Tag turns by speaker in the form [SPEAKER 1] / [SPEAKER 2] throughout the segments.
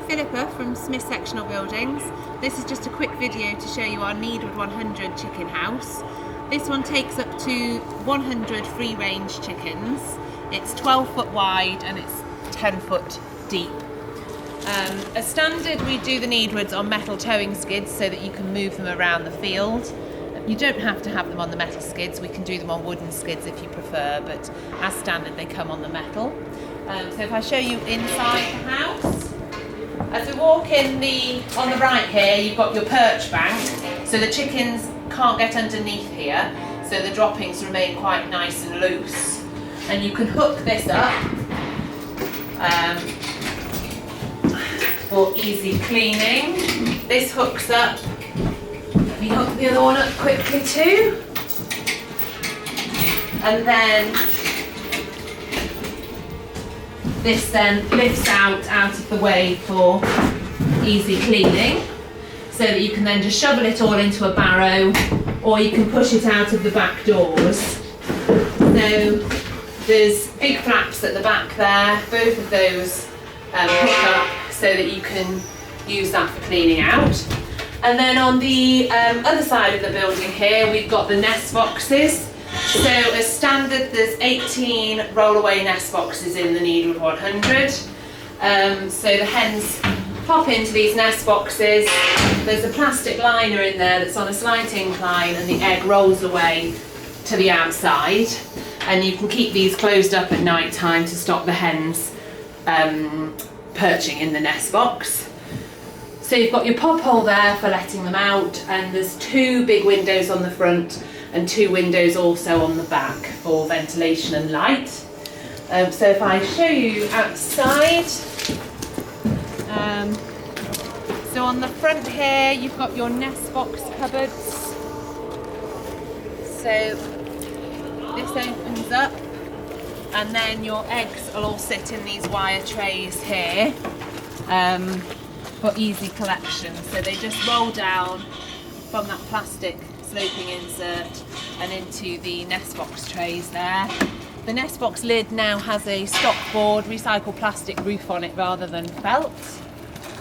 [SPEAKER 1] Philippa from Smith Sectional Buildings. This is just a quick video to show you our Needwood 100 chicken house. This one takes up to 100 free range chickens. It's 12 foot wide and it's 10 foot deep. As standard, we do the Needwoods on metal towing skids so that you can move them around the field. You don't have to have them on the metal skids, we can do them on wooden skids if you prefer, but as standard they come on the metal. So if I show you inside the house, as we walk in on the right here, you've got your perch bank, so the chickens can't get underneath here, so the droppings remain quite nice and loose. And you can hook this up for easy cleaning. This hooks up. Let me hook the other one up quickly too. And then this then lifts out of the way for easy cleaning, so that you can then just shovel it all into a barrow, or you can push it out of the back doors. So there's big flaps at the back there, both of those hook up so that you can use that for cleaning out. And then on the other side of the building here, we've got the nest boxes. So as standard, there's 18 rollaway nest boxes in the Needwood 100. So the hens pop into these nest boxes. There's a plastic liner in there that's on a slight incline, and the egg rolls away to the outside. And you can keep these closed up at night time to stop the hens perching in the nest box. So you've got your pop hole there for letting them out, and there's two big windows on the front and two windows also on the back for ventilation and light. So if I show you outside, so on the front here you've got your nest box cupboards. So this opens up, and then your eggs will all sit in these wire trays here for easy collection. So they just roll down from that plastic sloping insert and into the nest box trays there. The nest box lid now has a stock board recycled plastic roof on it rather than felt.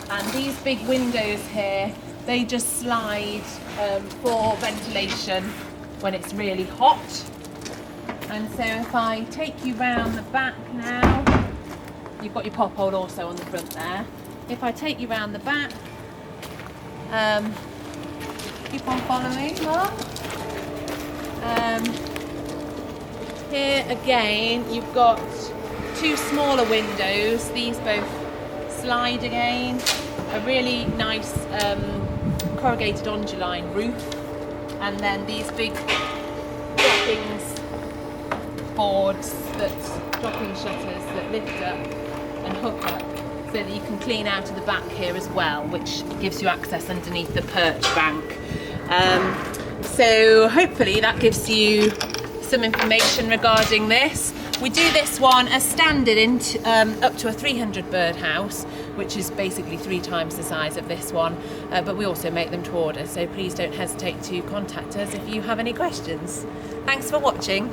[SPEAKER 1] And these big windows here, they just slide for ventilation when it's really hot. And so if I take you round the back now, you've got your pop hole also on the front there. If I take you round the back, keep on following, Mark. Here again, you've got two smaller windows. These both slide again. A really nice corrugated onduline roof, and then these big droppings boards, dropping shutters that lift up and hook up, so that you can clean out of the back here as well, which gives you access underneath the perch bank. So hopefully that gives you some information regarding this. We do this one as standard up to a 300 bird house, which is basically 3 times the size of this one, but we also make them to order, so please don't hesitate to contact us if you have any questions. Thanks for watching.